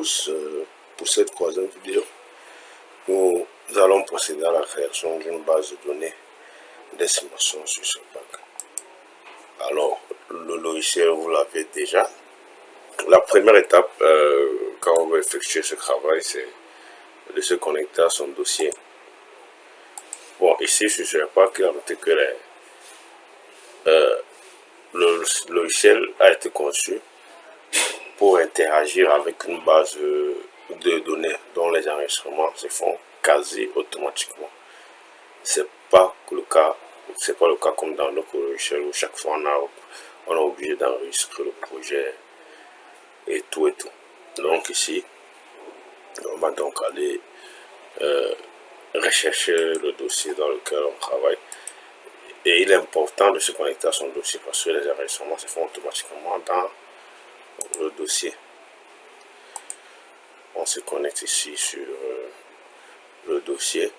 tous, pour cette troisième vidéo, nous allons procéder à la création d'une base de données d'estimation sur ce pack. Alors, le logiciel, vous l'avez déjà. La première étape, quand on veut effectuer ce travail, c'est de se connecter à son dossier. Bon, ici, je ne sais pas qu'il a noté que le logiciel a été conçu pour interagir avec une base de données dont les enregistrements se font quasi automatiquement. C'est pas le cas comme dans notre logiciel où chaque fois on est obligé d'enregistrer le projet et tout. Donc ici, on va donc aller rechercher le dossier dans lequel on travaille. Et il est important de se connecter à son dossier parce que les enregistrements se font automatiquement dans le dossier. On se connecte ici sur le dossier.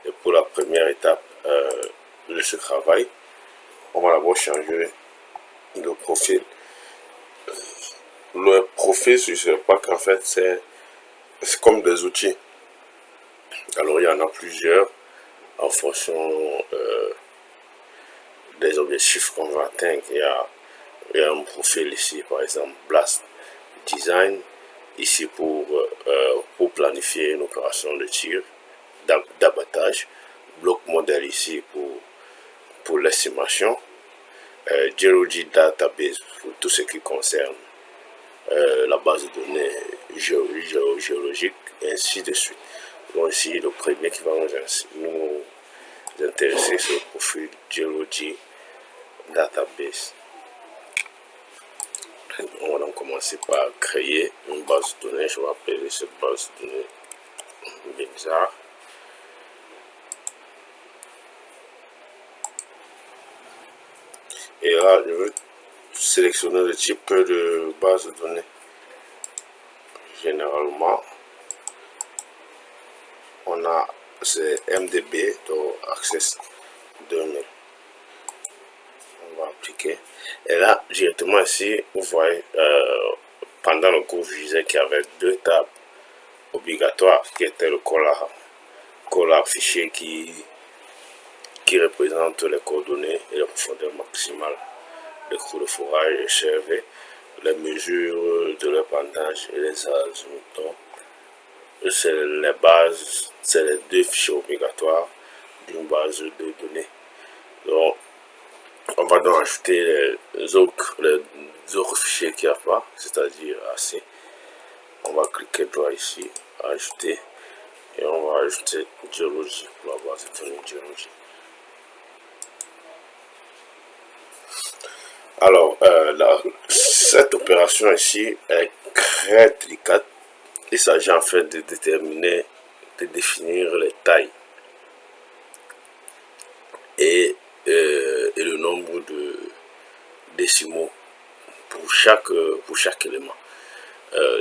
Et pour la première étape de ce travail, on va d'abord changer de profil. Le profil sur ce pack, en fait, c'est comme des outils. Alors, il y en a plusieurs en fonction des objectifs qu'on va atteindre. Il y a un profil ici, par exemple, Blast Design, ici pour planifier une opération de tir, d'abattage. Bloc modèle ici pour l'estimation. Geology Database pour tout ce qui concerne la base de données géologique, et ainsi de suite. Donc ici, le premier qui va nous intéresser, c'est le profil Geology Database. On va donc commencer par créer une base de données. Je vais appeler cette base de données bizarre. Et là, je veux sélectionner le type de base de données. Généralement, on a c'est MDB, donc Access 2000. On va appliquer. Et là, directement ici, vous voyez, pendant le cours, je disais qu'il y avait deux tables obligatoires qui étaient le collab fichier qui représente les coordonnées et la profondeur maximale des trous de forage et CRV, les mesures de l'épandage et les azimuts. C'est les bases, c'est les deux fichiers obligatoires d'une base de données. Donc, on va donc ajouter les autres fichiers qu'il n'y a pas, c'est-à-dire AC. On va cliquer droit ici, ajouter, et on va ajouter Geology pour la base de données Geology. Alors, cette opération ici est très délicate. Il s'agit en fait de définir les tailles et le nombre de décimaux pour chaque élément.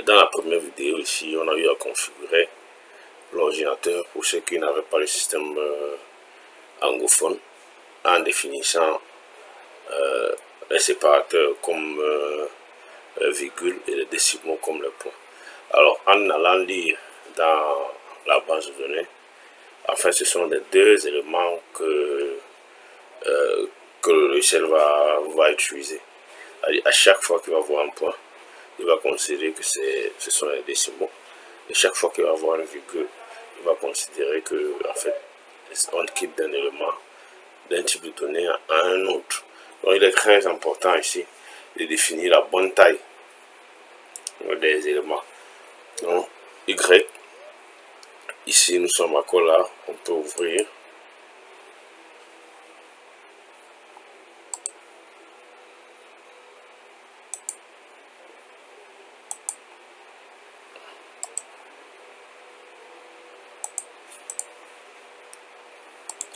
Dans la première vidéo ici, on a eu à configurer l'ordinateur pour ceux qui n'avaient pas le système anglophone en définissant les séparateurs comme virgule et les décimaux comme les points. Alors, en allant lire dans la base de données, enfin, ce sont les deux éléments que le logiciel va utiliser. À chaque fois qu'il va voir un point, il va considérer que ce sont les décimaux. Et chaque fois qu'il va voir une virgule, il va considérer que, en fait, on quitte d'un élément, d'un type de données à un autre. Donc, il est très important ici de définir la bonne taille des éléments. Donc, Y, ici nous sommes à Collab, on peut ouvrir.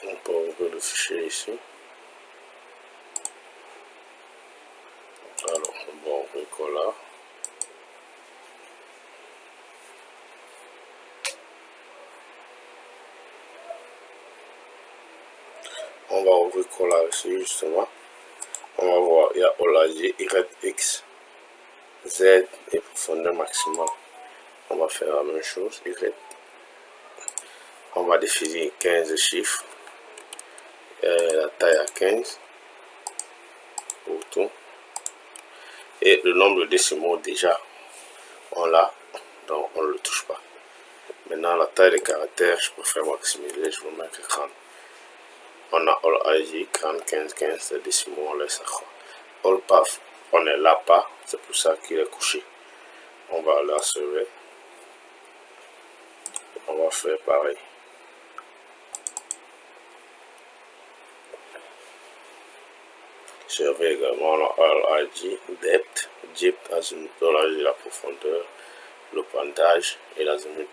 On peut ouvrir le fichier ici. Alors, on va ouvrir Collab. On va ouvrir Collab ici justement. On va voir, il y a Olagi, YX, Z et profondeur maximale. On va faire la même chose, Y. On va définir 15 chiffres. La taille à 15 pour tout. Et le nombre de décimaux, déjà, on l'a, donc on ne le touche pas. Maintenant, la taille des caractères, je préfère maximiser, je vais mettre 30. On a all IG, 30, 15, 15, les décimaux, on laisse à quoi. All path, on ne l'a pas, c'est pour ça qu'il est couché. On va la sauver. On va faire pareil. Surveille également le IG, depth, depth, azimut, la profondeur, le pointage et l'azimut.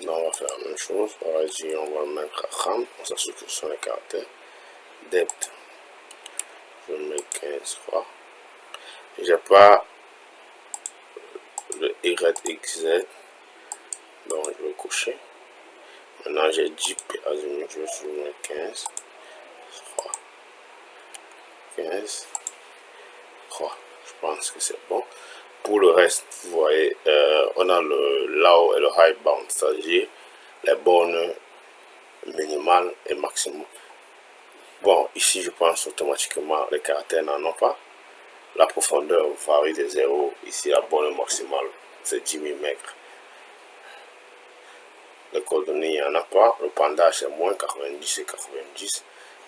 Là, on va faire la même chose. IG, on va le mettre à 30, on s'assure que ce sont les caractères. Depth, je mets 15, 3. J'ai pas le YXZ, donc je vais cocher. Maintenant, j'ai Jeep azimut, je vais mettre 15, 3, 15, 3. Je pense que c'est bon. Pour le reste, vous voyez, on a le low et le high bound, c'est-à-dire les bornes minimales et maximum. Bon, ici, je pense automatiquement les caractères n'en ont pas. La profondeur varie de 0. Ici, la borne maximale, c'est 10 000 mètres. Les coordonnées, il n'y en a pas. Le pendage, c'est moins 90 et 90.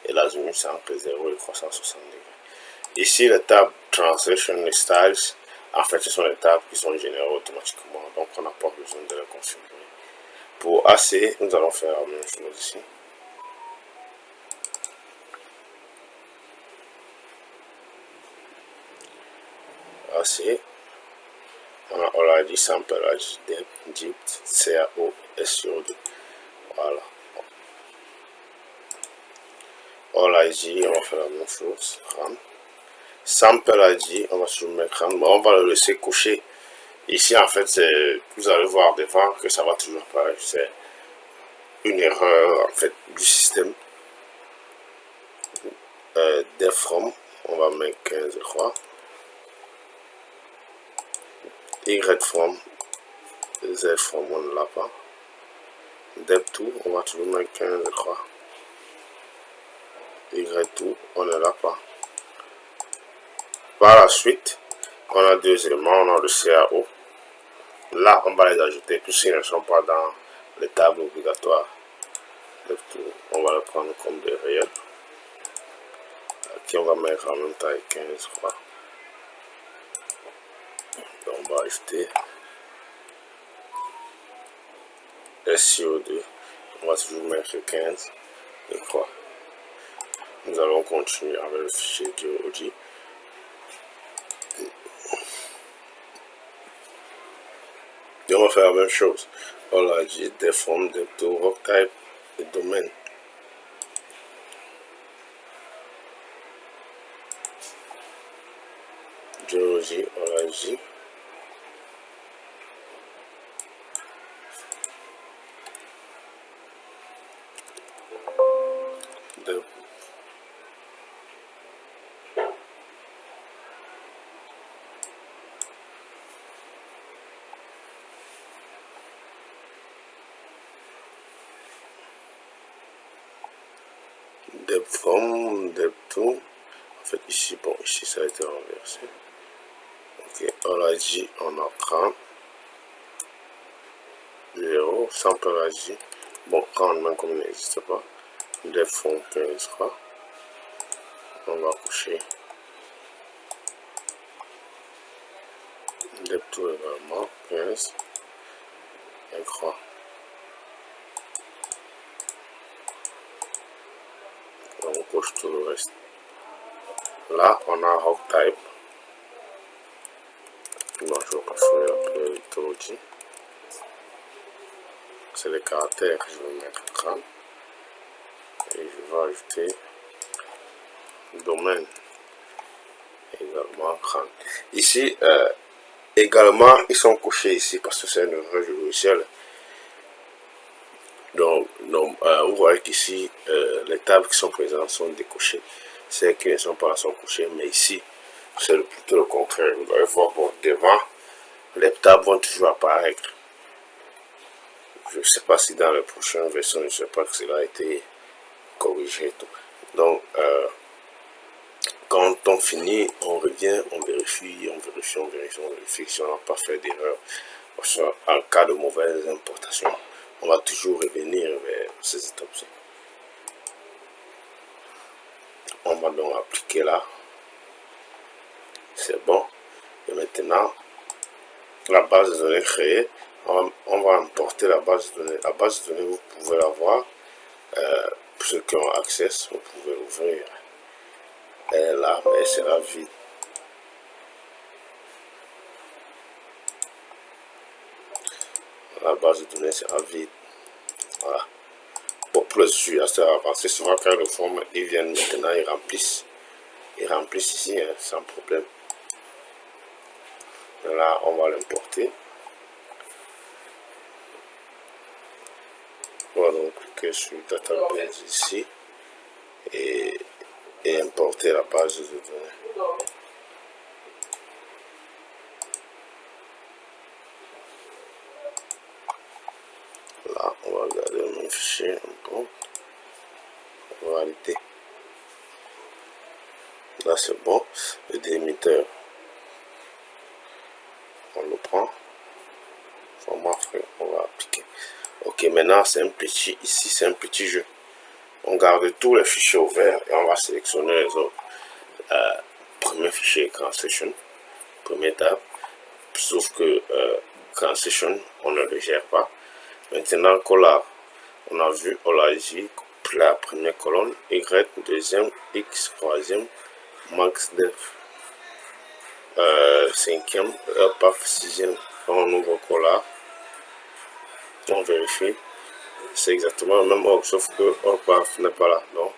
Et l'azimut, c'est entre 0 et 360 degrés. Ici, les tables Translation et Styles, en fait, ce sont les tables qui sont générées automatiquement. Donc, on n'a pas besoin de les configurer. Pour AC, nous allons faire la même chose ici. AC, on l'a dit sample, depth, CAO, SO2. Voilà. All IG, on va faire la même chose. RAM. Sample IG, on va soumettre RAM. On va le laisser coucher. Ici, en fait, vous allez voir devant que ça va toujours pareil. C'est une erreur, en fait, du système. Def from, on va mettre 15, je crois. Y from, Z from, on ne l'a pas. Dep2, on va toujours mettre 15, je crois. Y2, on ne l'a pas. Par la suite, on a deux éléments, on a le CAO. Là, on va les ajouter, puisqu'ils ne sont pas dans les tables obligatoires. Dep2, on va le prendre comme des réels. Qui on va mettre en même taille 15, je crois. Donc, on va ajouter SCO2, on va toujours mettre 15, je crois. Nous allons continuer avec le fichier DOD. Et on va faire la même chose. On a dit des formes de rock type et domaine. Géologie, on a dit. Depth from, depth to. En fait, ici, bon, ici, ça a été renversé. Ok, on a dit, on a 30. 0, sample a dit. Bon, 30, même comme il n'existe pas. Depth from 15, crois. On va coucher. Depth to également, 15. Et croix. On coche tout le reste. Là, on a rock type. Bon, je vais configurer après le topologie. C'est les caractères que je vais mettre 30. Et je vais ajouter domaine également 30. Ici, également, ils sont cochés ici parce que c'est une erreur du logiciel. Donc vous voyez qu'ici, les tables qui sont présentes sont décochées. Celles qui ne sont pas là sont cochées, mais ici, c'est plutôt le contraire. Vous allez voir, bon, devant, les tables vont toujours apparaître. Je ne sais pas si dans la prochaine version, je ne sais pas que cela a été corrigé. Donc, quand on finit, on revient, on vérifie, si on n'a pas fait d'erreur. En cas de mauvaise importation, on va toujours revenir vers ces étapes-ci. On va donc appliquer là. C'est bon. Et maintenant, la base de données créée, on va importer la base de données. La base de données, vous pouvez la voir. Pour ceux qui ont accès, vous pouvez l'ouvrir. Elle est là, mais elle sera vide. La base de données sera vide. Voilà. Bon, pour les utilisateurs avancés, souvent quand le forme, ils viennent maintenant, ils remplissent. Ils remplissent ici, hein, sans problème. Là, on va l'importer. On va donc cliquer sur Database ici et importer la base de données. Là, on va regarder le même fichier. On va valider. Là, c'est bon. Le délimitaire, on le prend. Format frais, on va appliquer. Ok, maintenant, c'est un petit, ici, c'est un petit jeu. On garde tous les fichiers ouverts et on va sélectionner les autres. Premier fichier, Transition, première table. Sauf que Transition, on ne le gère pas. Maintenant, Collar, on a vu OLAJ, la première colonne, Y, deuxième, X, troisième, Max Def, cinquième, EPAF, sixième, on ouvre Collar, on vérifie, c'est exactement le même ordre, sauf que EPAF n'est pas là, donc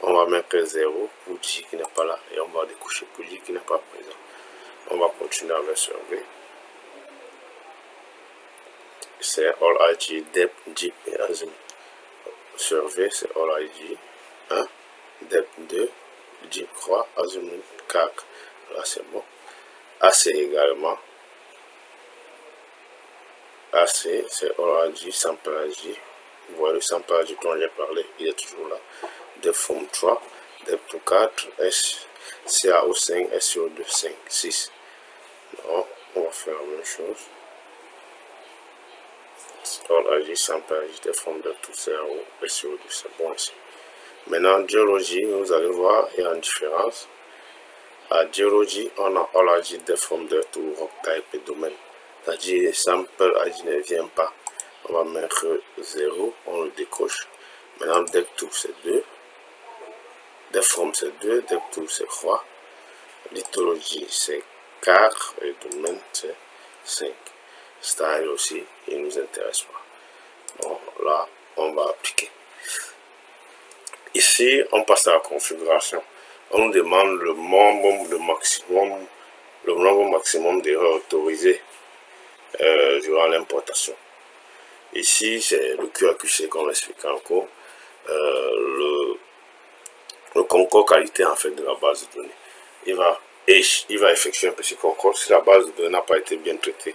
on va mettre 0 pour J qui n'est pas là, et on va découcher pour J qui n'est pas présent. On va continuer avec survey. C'est All IG, Dep, Jeep et Azim. Survey, c'est All IG 1, Dep 2, Jeep Croix, Azim 4. Là, c'est bon. AC également. AC, c'est All IG, Sample IG. Vous voyez le Sample IG dont j'ai parlé, il est toujours là. Dep Form 3, Dep 4, CAO 5, SCO2 5, 6. Donc, on va faire la même chose. All IG, Sample IG, Dep Form de tout CAO, SCO2, c'est bon ici. Maintenant, géologie, vous allez voir, il y a une différence. À géologie, on a All IG, Dep Form de tout rock type et domaine. C'est-à-dire, Sample IG ne vient pas. On va mettre 0, on le décoche. Maintenant, Dep2 c'est 2. Dep Form c'est 2, Dep2 c'est 3. Lithologie c'est 4 et domaine c'est 5. Style aussi, il ne nous intéresse pas. Bon, là, on va appliquer. Ici, on passe à la configuration. On nous demande le nombre maximum d'erreurs autorisées durant l'importation. Ici, c'est le QAQC qu'on explique encore. Le concours qualité en fait de la base de données. Il va effectuer un petit concours si la base de données n'a pas été bien traitée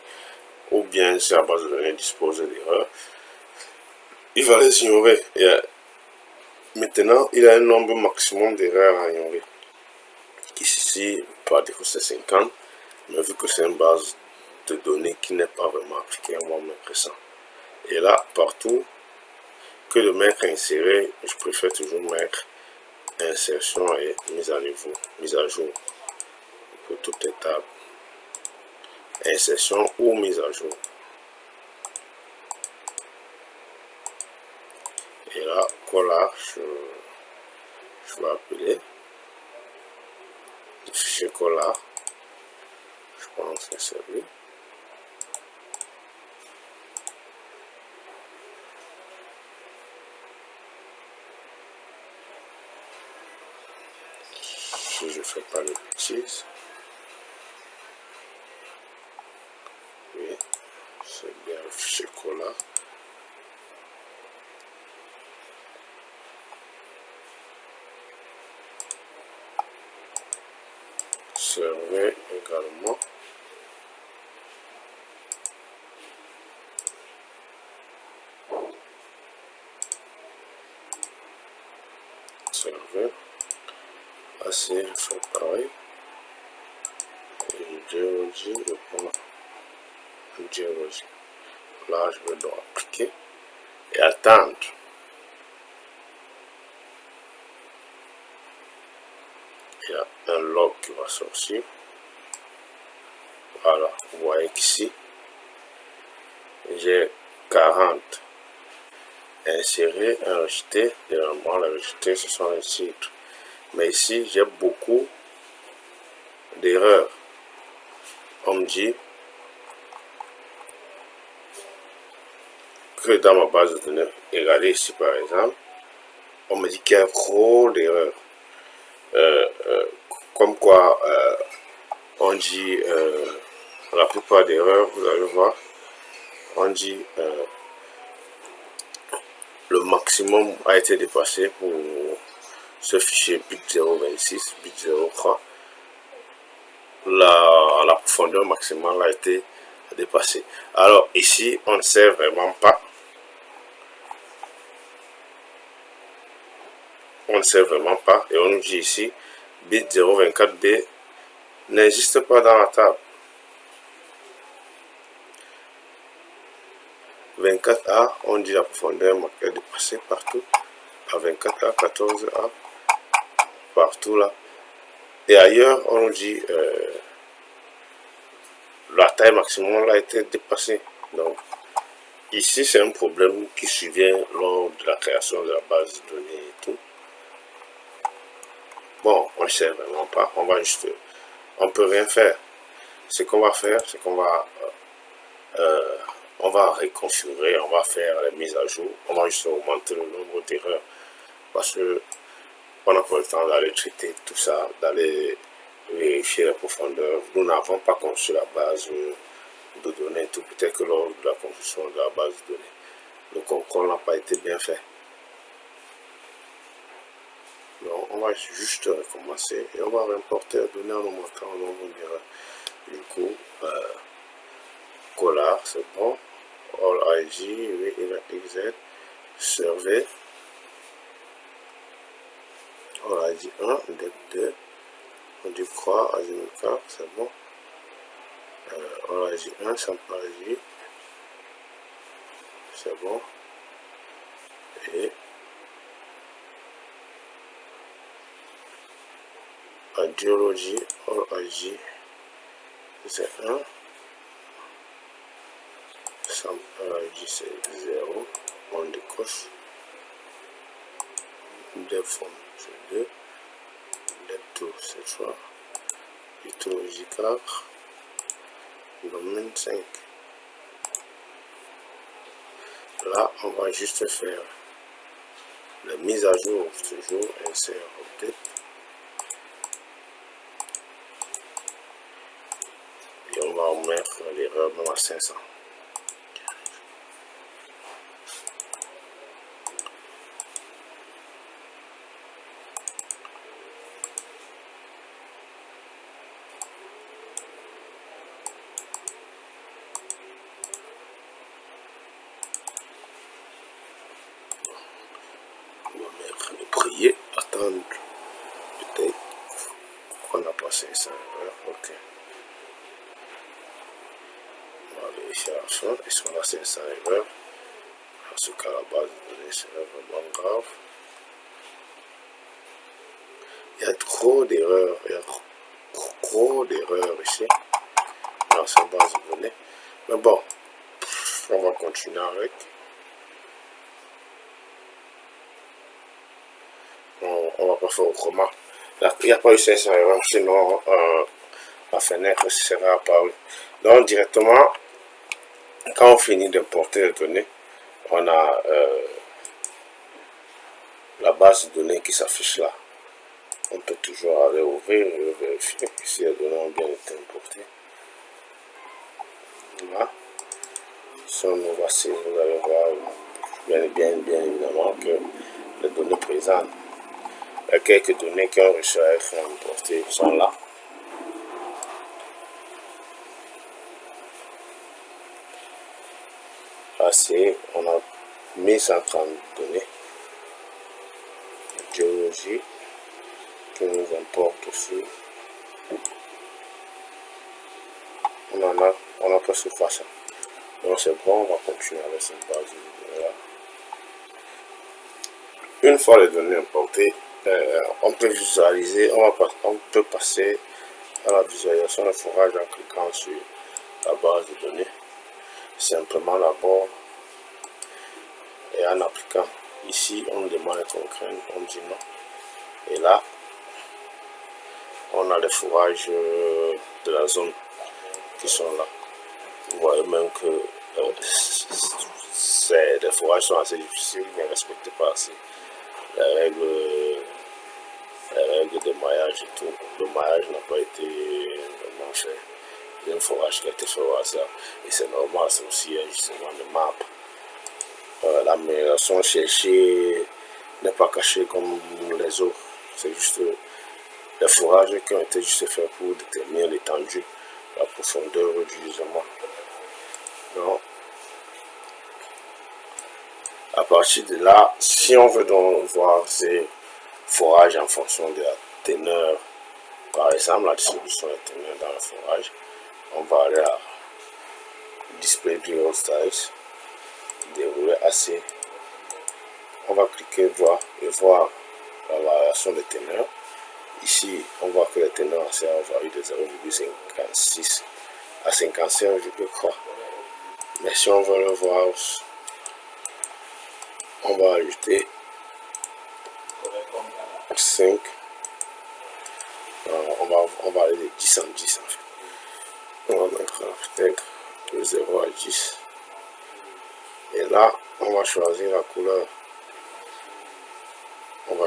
ou bien si la base de données dispose d'erreurs. Il va les ignorer. Maintenant, il a un nombre maximum d'erreurs à ignorer. Ici, par défaut, c'est 50. Mais vu que c'est une base de données qui n'est pas vraiment appliquée, on va mettre 100. Et là, partout, que de mettre inséré, je préfère toujours mettre insertion et mise à niveau, mise à jour pour toutes les tables. Insertion ou mise à jour. Et là, Collar, je vais appeler le fichier Collar. Je pense que c'est lui. Si je ne fais pas de bêtises. Oui, c'est bien le fichier Collar. Conserver également. Conserver. Assez, je fais pareil. Et géologie, je prends géologie. Là, je vais donc appliquer et attendre. Il y a un log qui va sortir. Voilà, vous voyez qu'ici, j'ai 40 insérés, un rejeté. Généralement, les rejetés, ce sont les titres. Mais ici, j'ai beaucoup d'erreurs. On me dit que dans ma base de données, regardez ici par exemple, on me dit qu'il y a trop d'erreurs. Comme quoi, on dit la plupart des erreurs, vous allez voir, on dit le maximum a été dépassé pour ce fichier bit 026, bit 03. La profondeur maximale a été dépassée. Alors ici, on ne sait vraiment pas. On ne sait vraiment pas. Et on nous dit ici, bit 024B n'existe pas dans la table. 24A, on dit la profondeur est dépassée partout. À 24A, 14A, partout là. Et ailleurs, on nous dit la taille maximum a été dépassée. Donc, ici, c'est un problème qui survient lors de la création de la base de données et tout. Bon, on ne sait vraiment pas. On va juste, on peut rien faire. Ce qu'on va faire, c'est qu'on va reconfigurer, on va faire les mises à jour, on va juste augmenter le nombre d'erreurs parce que on n'a pas le temps d'aller traiter tout ça, d'aller vérifier la profondeur. Nous n'avons pas conçu la base de données, tout peut-être que lors de la construction de la base de données, le contrôle n'a pas été bien fait. Donc on va juste recommencer et on va importer la donnée en augmentant le nombre d'erreurs. Du coup, Collard, c'est bon. All IG, VYZ, survey. All IG 1, DEP 2, on dit croix, Azimut, c'est bon. All IG 1, sample IG, c'est bon. Et Radiologie, All IG, c'est 1. Sample IG, c'est 0. On décoche. Deform, c'est 2. Dep2, c'est 3. Liturgie 4. Domaine 5. Là, on va juste faire la mise à jour, toujours insert update. Et on va mettre l'erreur même à 500. Prier, attendre peut-être qu'on a passé 500 erreurs. Ok. On va vérifier la fin. Et si on a 500 erreurs, dans ce cas, la base de données serait vraiment grave. Il y a trop d'erreurs. Il y a trop d'erreurs ici dans cette base de données. Mais bon, on va continuer avec. On va pas faire autrement. Il n'y a pas eu 500 erreurs, sinon la fenêtre sera apparue. Donc directement, quand on finit d'importer les données, on a la base de données qui s'affiche là. On peut toujours aller ouvrir et vérifier si les données ont bien été importées. Voilà. Si on ouvre ici, vous allez voir bien évidemment que les données présentes, quelques données qui ont réussi à être importées sont là. essayer. On a 1130 données. Géologie qui nous importe aussi. On a presque fait ça. Donc c'est bon, on va continuer avec cette base de données là. Une fois les données importées, on peut visualiser, on peut passer à la visualisation de forage en cliquant sur la base de données. Simplement d'abord et en appliquant. Ici, on demande qu'on craigne, on dit non. Et là, on a les fourrages de la zone qui sont là. Vous voyez même que les fourrages sont assez difficiles, ils ne respectent pas assez les règles de maillage et tout. Le maillage n'a pas été vraiment fait. Il y a un forage qui a été fait au hasard. Et c'est normal, c'est aussi un gisement de map. L'amélioration cherchée n'est pas cachée comme les autres. C'est juste les fourrages qui ont été juste faits pour déterminer l'étendue, la profondeur du gisement. Donc, à partir de là, si on veut donc voir ces forages en fonction de la teneur, par exemple la distribution de teneur dans le forage, on va aller à Display Drill Styles, dérouler assez. On va cliquer voir et voir la variation de teneur. Ici, on voit que les teneurs anciens ont varié de 0,56 à 55,3. Mais si on veut le voir, on va ajouter 5. On va aller de 10 en 10 en fait. On va mettre peut-être de 0 à 10. Et là, on va choisir la couleur. On va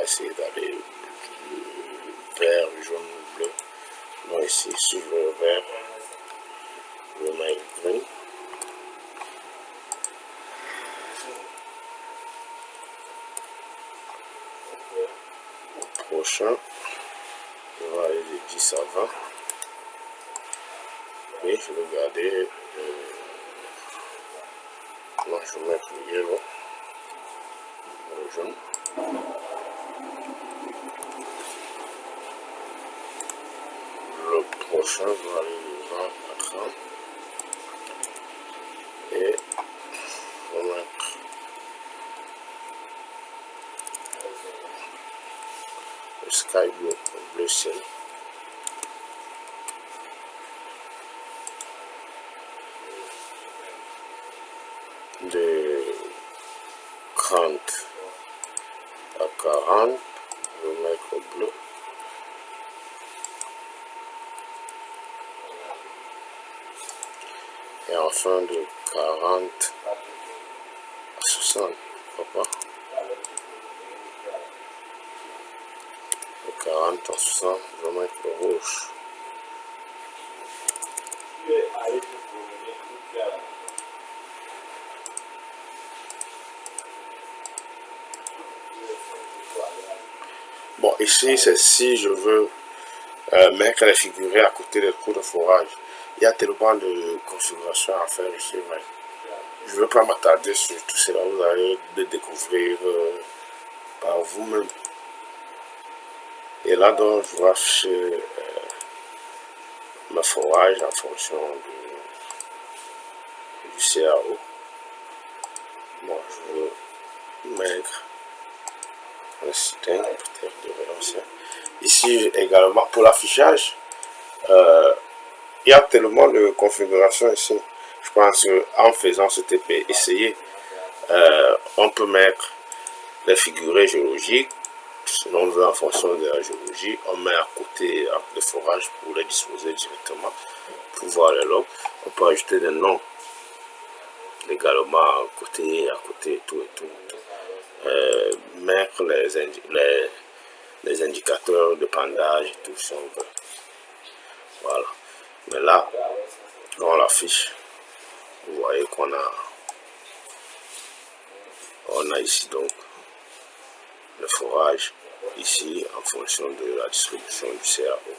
essayer d'aller vert, jaune, bleu. Donc ici, si je veux vert, je vais mettre green. Prochain, je vais aller de 10 à 20. Et je vais garder non, je vais mettre le yellow, le jaune. Le prochain va aller de 20 à 30. Et je vais mettre le sky blue, le bleu ciel. De 30 à 40, je vais mettre le bleu. Et enfin de 40 à 60, pourquoi pas. De 40 à 60, je vais mettre le rouge. Bon, ici, c'est si je veux mettre les figurés à côté des trous de forage. Il y a tellement de configurations à faire ici, mais je ne veux pas m'attarder sur tout cela. Vous allez le découvrir par vous-même. Et là, donc, je vais afficher ma forage en fonction du CAO. Bon, je veux mettre un système peut-être de relancement. Ici également, pour l'affichage, il y a tellement de configurations ici. Je pense qu'en faisant ce TP, essayer, on peut mettre les figurés géologiques. Selon on veut en fonction de la géologie, on met à côté le forage pour les disposer directement, pour voir les logs. On peut ajouter des noms également à côté, tout et tout. Mettre les indicateurs de pendage et tout si on veut. Voilà. Mais là, quand on l'affiche, vous voyez qu'on a ici donc le forage ici en fonction de la distribution du CAO.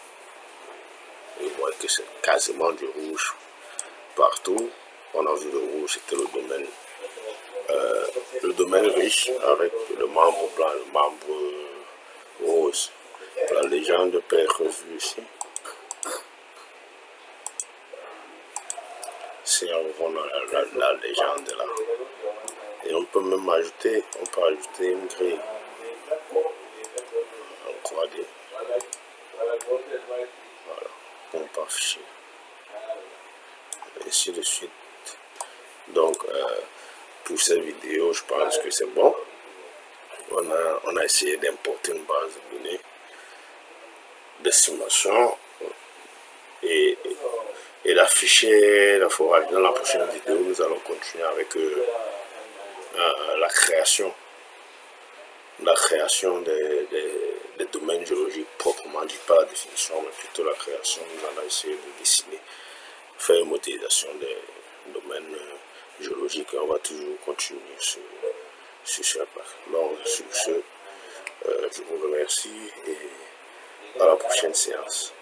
Et vous voyez que c'est quasiment du rouge partout. On a vu le rouge, c'était le domaine riche avec le marbre blanc, le marbre rose. La légende peut être vue ici. Si on voit la légende là. Et on peut même ajouter, une grille. On croit dire. Voilà, on peut afficher. Et ainsi de suite. Donc, pour cette vidéo, je pense que c'est bon. On a essayé d'importer une base de données d'estimation et d'afficher la forage. Dans la prochaine vidéo, nous allons continuer avec la création des domaines géologiques proprement dit, pas la définition, mais plutôt la création. Nous allons essayer de dessiner, faire une modélisation des domaines géologiques et on va toujours continuer sur cette place. Donc, sur ce, je vous remercie et à la prochaine séance.